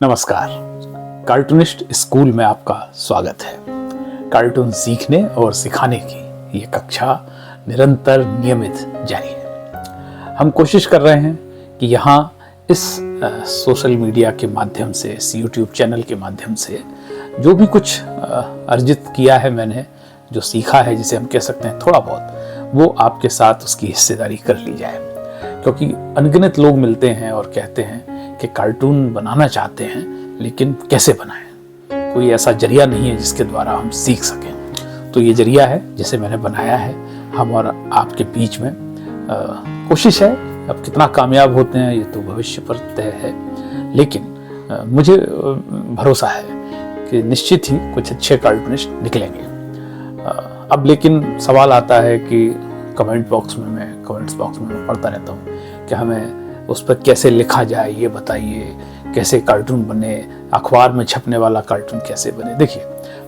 नमस्कार। Cartoonist school में आपका स्वागत है। कार्टून सीखने और सिखाने की ये कक्षा निरंतर नियमित जारी है। हम कोशिश कर रहे हैं कि यहाँ इस सोशल मीडिया के माध्यम से, इस यूट्यूब चैनल के माध्यम से जो भी कुछ अर्जित किया है मैंने, जो सीखा है, जिसे हम कह सकते हैं थोड़ा बहुत, वो आपके साथ उसकी हिस्सेदारी कर ली जाए। क्योंकि अनगिनत लोग मिलते हैं और कहते हैं कि कार्टून बनाना चाहते हैं लेकिन कैसे बनाएं, कोई ऐसा जरिया नहीं है जिसके द्वारा हम सीख सकें। तो ये जरिया है जिसे मैंने बनाया है, हम और आपके बीच में। कोशिश है, अब कितना कामयाब होते हैं ये तो भविष्य पर तय है, लेकिन मुझे भरोसा है कि निश्चित ही कुछ अच्छे कार्टूनिस्ट निकलेंगे। अब लेकिन सवाल आता है कि कमेंट्स बॉक्स में मैं पढ़ता रहता हूँ कि हमें उस पर कैसे लिखा जाए, ये बताइए, कैसे कार्टून बने, अखबार में छपने वाला कार्टून कैसे बने। देखिए,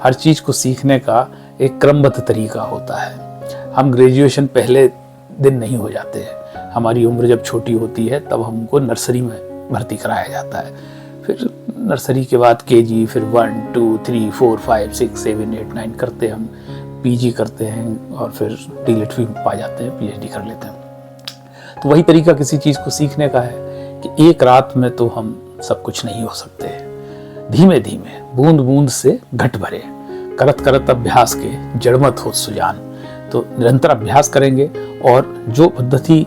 हर चीज़ को सीखने का एक क्रमबद्ध तरीका होता है। हम ग्रेजुएशन पहले दिन नहीं हो जाते हैं। हमारी उम्र जब छोटी होती है तब हमको नर्सरी में भर्ती कराया जाता है, फिर नर्सरी के बाद केजी, फिर 1, 2, 3, 4, 5, 6, 7, 8, 9 करते हम पीजी करते हैं और फिर डीलिट भी पा जाते हैं, पीएचडी कर लेते हैं। तो वही तरीका किसी चीज़ को सीखने का है कि एक रात में तो हम सब कुछ नहीं हो सकते। धीमे धीमे, बूंद बूंद से घट भरे, करत करत अभ्यास के जड़मत हो सुजान। तो निरंतर अभ्यास करेंगे। और जो पद्धति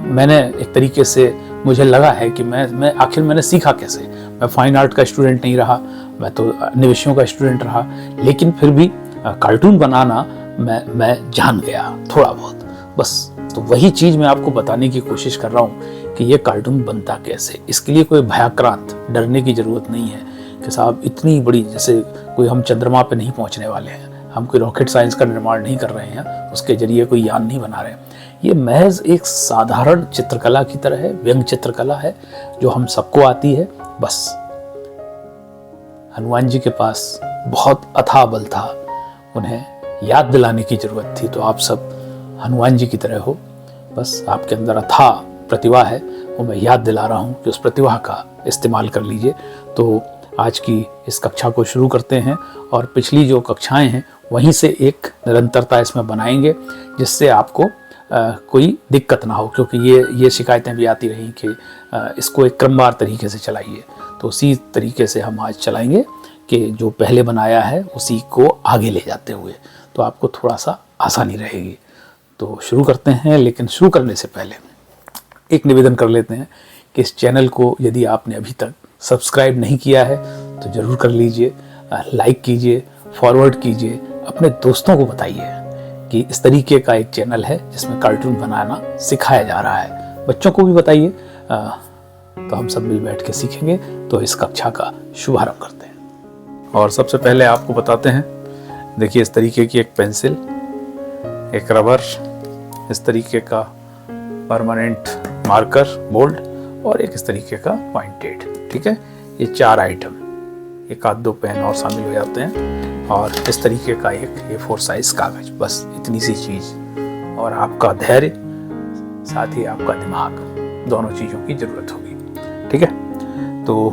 मैंने एक तरीके से मुझे लगा है कि आखिर मैंने सीखा कैसे। मैं फाइन आर्ट का स्टूडेंट नहीं रहा, मैं तो अन्य विषयों का स्टूडेंट रहा, लेकिन फिर भी कार्टून बनाना मैं जान गया थोड़ा बहुत, बस। तो वही चीज़ मैं आपको बताने की कोशिश कर रहा हूँ कि ये कार्टून बनता कैसे। इसके लिए कोई भयाक्रांत डरने की ज़रूरत नहीं है कि साहब इतनी बड़ी, जैसे कोई हम चंद्रमा पे नहीं पहुँचने वाले हैं, हम कोई रॉकेट साइंस का निर्माण नहीं कर रहे हैं, उसके जरिए कोई यान नहीं बना रहे हैं। ये महज एक साधारण चित्रकला की तरह है, व्यंग चित्रकला है जो हम सबको आती है। बस हनुमान जी के पास बहुत अथाह बल था, उन्हें याद दिलाने की ज़रूरत थी। तो आप सब हनुमान जी की तरह हो, बस आपके अंदर अथाह प्रतिभा है, वो मैं याद दिला रहा हूँ कि उस प्रतिभा का इस्तेमाल कर लीजिए। तो आज की इस कक्षा को शुरू करते हैं और पिछली जो कक्षाएं हैं वहीं से एक निरंतरता इसमें बनाएंगे, जिससे आपको कोई दिक्कत ना हो। क्योंकि ये शिकायतें भी आती रही कि इसको एक क्रमवार तरीके से चलाइए, तो उसी तरीके से हम आज चलाएंगे कि जो पहले बनाया है उसी को आगे ले जाते हुए, तो आपको थोड़ा सा आसानी रहेगी। तो शुरू करते हैं। लेकिन शुरू करने से पहले एक निवेदन कर लेते हैं कि इस चैनल को यदि आपने अभी तक सब्सक्राइब नहीं किया है तो ज़रूर कर लीजिए, लाइक कीजिए, फॉरवर्ड कीजिए, अपने दोस्तों को बताइए कि इस तरीके का एक चैनल है जिसमें कार्टून बनाना सिखाया जा रहा है। बच्चों को भी बताइए, तो हम सब मिल बैठ के सीखेंगे। तो इस कक्षा का शुभारंभ करते हैं। और सबसे पहले आपको बताते हैं, देखिए इस तरीके की एक पेंसिल, एक रबर, इस तरीके का परमानेंट मार्कर बोल्ड और एक इस तरीके का पॉइंटेड। ठीक है, ये 4 आइटम, एक आध 2 पेन और शामिल हो जाते हैं, और इस तरीके का एक A4 साइज कागज। बस इतनी सी चीज़, और आपका धैर्य, साथ ही आपका दिमाग, दोनों चीज़ों की ज़रूरत होगी। ठीक है, तो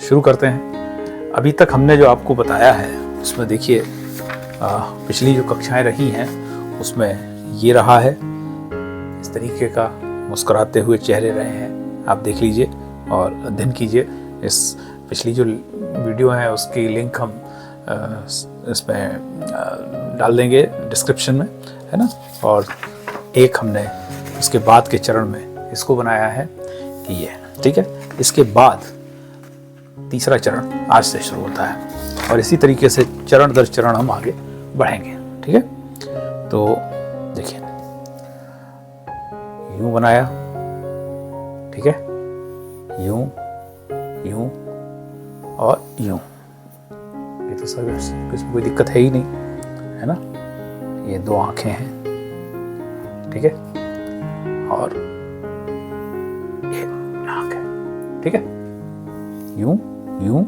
शुरू करते हैं। अभी तक हमने जो आपको बताया है उसमें देखिए, पिछली जो कक्षाएं रही हैं उसमें ये रहा है, इस तरीके का मुस्कुराते हुए चेहरे रहे हैं, आप देख लीजिए और अध्ययन कीजिए। इस पिछली जो वीडियो है उसकी लिंक हम इसमें डाल देंगे डिस्क्रिप्शन में, है ना। और एक हमने उसके बाद के चरण में इसको बनाया है कि ये, ठीक है। इसके बाद तीसरा चरण आज से शुरू होता है, और इसी तरीके से चरण दर चरण हम आगे बढ़ेंगे। ठीक है, तो देखिए यूं बनाया, ठीक है, यूं, यूं और यूं। ये तो सब इसमें कोई दिक्कत है ही नहीं, है ना। ये 2 आंखें हैं, ठीक है, और ये आंख है, ठीक है। यूं यूं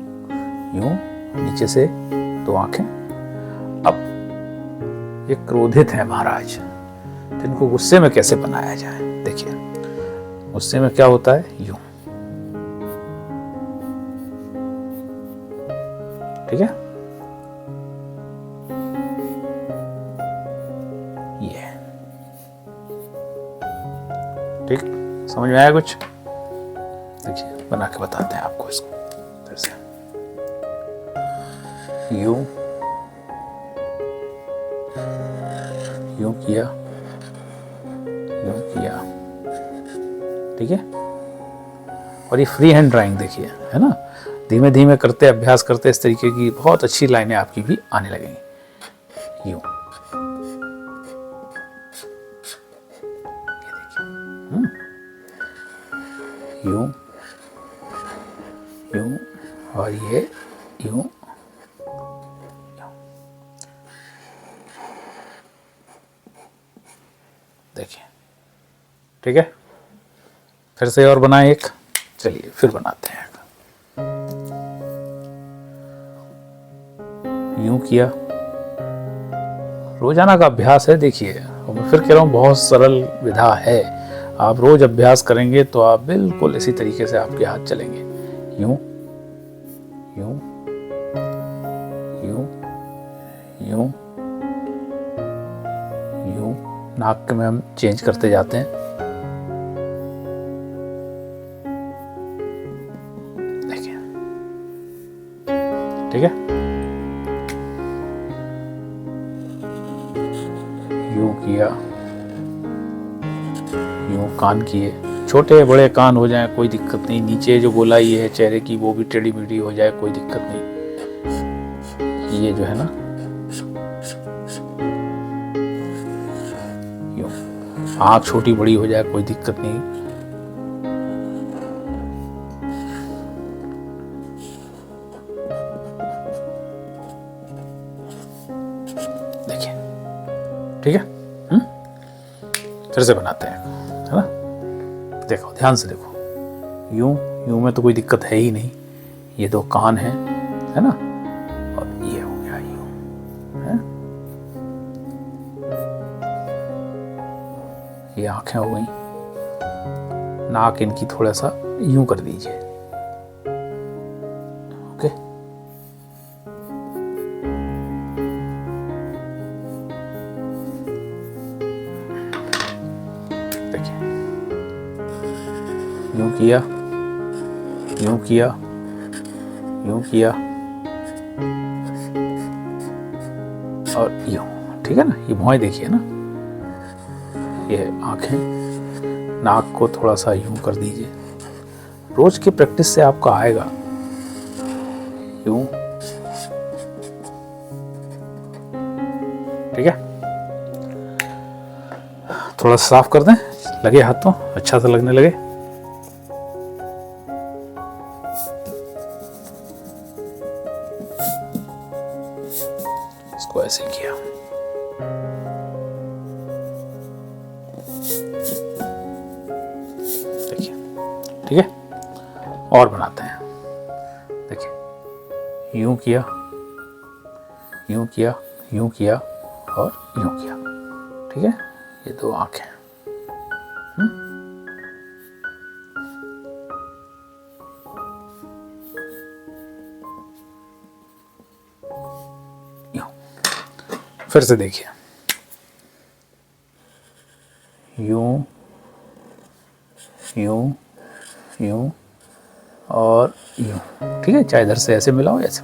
यूं, नीचे से 2 आंखें। अब ये क्रोधित है महाराज, तो इनको गुस्से में कैसे बनाया जाए। देखिए गुस्से में क्या होता है, यूं, ठीक है, ये ठीक, समझ में आया कुछ? देखिए बना के बताते हैं आपको इसको फिर से। यूं यूं किया, यूं किया, ठीक है। और ये फ्री हैंड ड्राइंग देखिए, है ना, धीमे धीमे करते, अभ्यास करते, इस तरीके की बहुत अच्छी लाइनें आपकी भी आने लगेंगी। यूं, ये देखिए, यूं यूं, और ये यूं, देखिए, ठीक है। फिर से और बनाए एक, चलिए फिर बनाते हैं। यूं किया, रोजाना का अभ्यास है। देखिए मैं फिर कह रहा हूँ, बहुत सरल विधा है, आप रोज अभ्यास करेंगे तो आप बिल्कुल इसी तरीके से आपके हाथ चलेंगे। यूं यूं यूं यूं यूं, नाक में हम चेंज करते जाते हैं। देखिए, ठीक है। यूं किया, यूं कान किए, छोटे बड़े कान हो जाए कोई दिक्कत नहीं, नीचे जो गोलाई है चेहरे की वो भी टेढ़ी मेढ़ी हो जाए कोई दिक्कत नहीं, ये जो है ना, यूं आँख छोटी बड़ी हो जाए कोई दिक्कत नहीं, देखिए, ठीक है। फिर से बनाते हैं, है ना, देखो ध्यान से देखो। यूं यूं में तो कोई दिक्कत है ही नहीं, ये दो कान हैं, है ना, और ये हो गया यूं, है, ये आंखें हो गई, नाक इनकी थोड़ा सा यूं कर दीजिए, ओके। देखिए, यूं किया, यूं किया, यूं किया, और यूं, ठीक है ना। ये भौहें देखिए ना, ये आंखें, नाक को थोड़ा सा यूं कर दीजिए। रोज की प्रैक्टिस से आपका आएगा। यूं, ठीक है। थोड़ा साफ कर दें, लगे हाथों अच्छा सा लगने लगे। इसको ऐसे किया, देखिए, ठीक है। और बनाते हैं, देखिए, यूं किया, यूं किया, यूं किया, और यूं किया, ठीक है। ये दो आंखें, यूं। फिर से देखिए, यूं यूं यूं और यूं, ठीक है। चाहे इधर से ऐसे मिलाओ, ऐसे,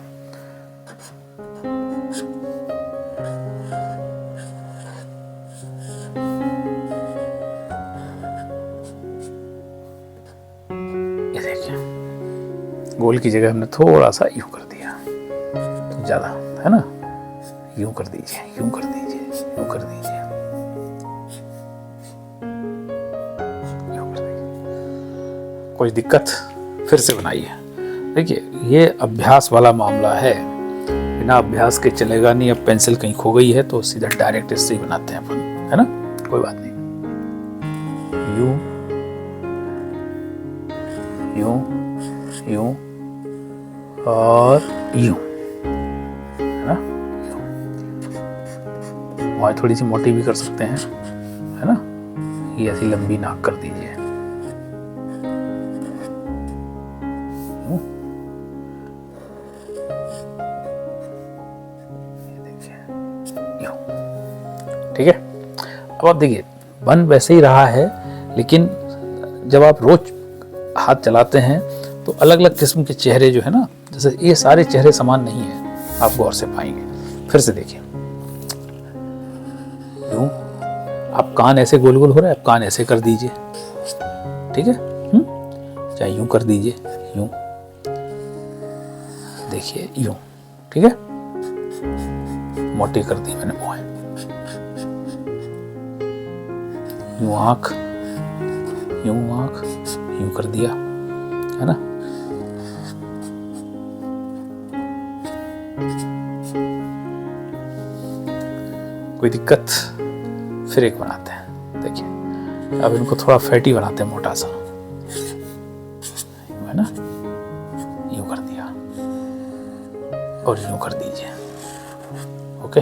ये देखिए, गोल की जगह हमने थोड़ा सा यूं कर दिया, तो ज्यादा, है ना। यूं कर दीजिए, यूं कर दीजिए, यूं कर दीजिए, यूं कर दीजिए, कोई दिक्कत? फिर से बनाइए। देखिए, ये अभ्यास वाला मामला है, बिना अभ्यास के चलेगा नहीं। अब पेंसिल कहीं खो गई है तो सीधा डायरेक्ट इससे ही बनाते हैं अपन, है ना, कोई बात नहीं। यूं यूं यूं और यूं, है ना, यूं। वहाँ थोड़ी सी मोटी भी कर सकते हैं, है ना। ये ऐसी लंबी नाक कर दीजिए, अब आप देखिए बन वैसे ही रहा है, लेकिन जब आप रोज हाथ चलाते हैं तो अलग अलग किस्म के चेहरे जो है ना, जैसे ये सारे चेहरे समान नहीं है, आप गौर से पाएंगे। फिर से देखिए, यूं आप कान ऐसे गोल गोल हो रहे हैं, आप कान ऐसे कर दीजिए, ठीक है, चाहे यूं कर दीजिए, यूं देखिए, यूं, ठीक है, मोटी कर दी मैंने वो है, यूं आंख, यूं आंख, यूं कर दिया, है ना। कोई दिक्कत? फिर एक बनाते हैं, देखिए अब इनको थोड़ा फैटी बनाते हैं, मोटा सा, है ना, यूं कर दिया और यूं कर दीजिए, ओके।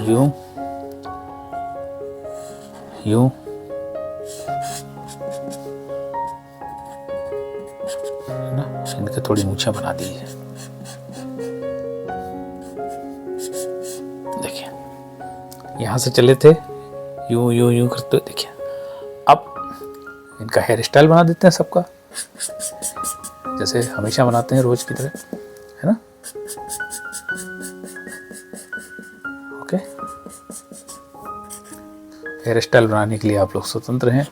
यूं यूं, है ना, इनके थोड़ी मूछें बना दीजिए, देखिए यहां से चले थे, यूं यूं यूं करते हुए, देखिए अब इनका हेयर स्टाइल बना देते हैं सबका, जैसे हमेशा बनाते हैं रोज की तरह, है ना, ओके। हेयर स्टाइल बनाने के लिए आप लोग स्वतंत्र हैं।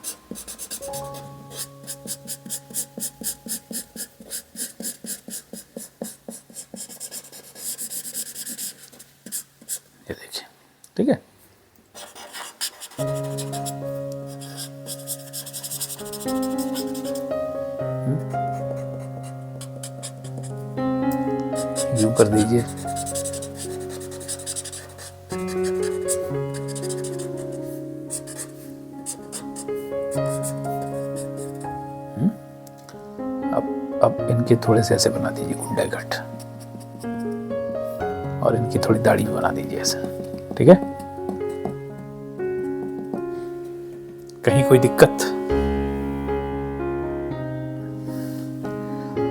ये देखिए, ठीक है, यूं कर दीजिए, अब इनके थोड़े से ऐसे बना दीजिए गुंडे कट, और इनकी थोड़ी दाढ़ी भी बना दीजिए ऐसे, ठीक है। कहीं कोई दिक्कत?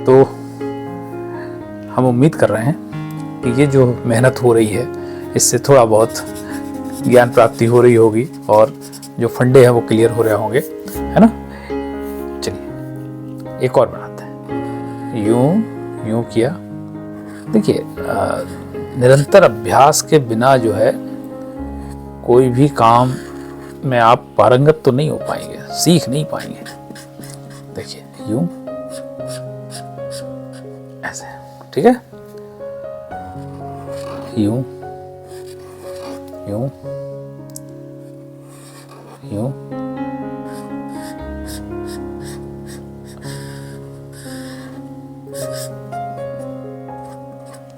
तो हम उम्मीद कर रहे हैं कि ये जो मेहनत हो रही है इससे थोड़ा बहुत ज्ञान प्राप्ति हो रही होगी और जो फंडे हैं वो क्लियर हो रहे होंगे, है ना। चलिए एक और बनाते हैं, यूं यूं किया, देखिए निरंतर अभ्यास के बिना जो है कोई भी काम में आप पारंगत तो नहीं हो पाएंगे, सीख नहीं पाएंगे। देखिए यूं, ऐसे, ठीक है, यूं यूं यूं,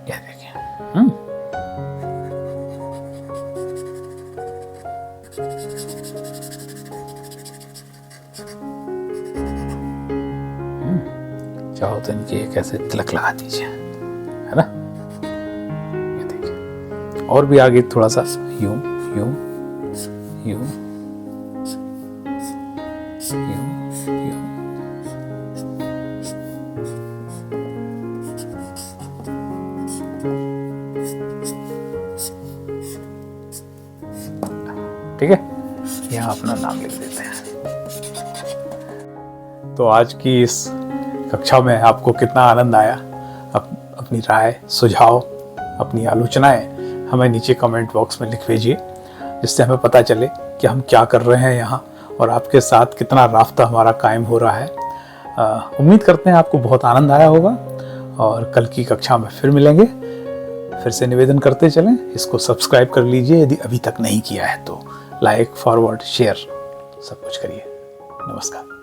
ये देखिए, चाहो तो इनकी एक ऐसे तिलक लगा दीजिए, है ना। ये देखिए, और भी आगे थोड़ा सा यूं यूं यूं यूं यूं, ठीक है, यहाँ अपना नाम लिख देते हैं। तो आज की इस कक्षा में आपको कितना आनंद आया? अपनी राय, सुझाव, अपनी आलोचनाएं हमें नीचे कमेंट बॉक्स में लिख भेजिए, जिससे हमें पता चले कि हम क्या कर रहे हैं यहाँ और आपके साथ कितना राब्ता हमारा कायम हो रहा है। उम्मीद करते हैं आपको बहुत आनंद आया होगा और कल की कक्षा में फिर मिलेंगे। फिर से निवेदन करते चलें, इसको सब्सक्राइब कर लीजिए यदि अभी तक नहीं किया है तो, लाइक, फॉरवर्ड, शेयर सब कुछ करिए। नमस्कार।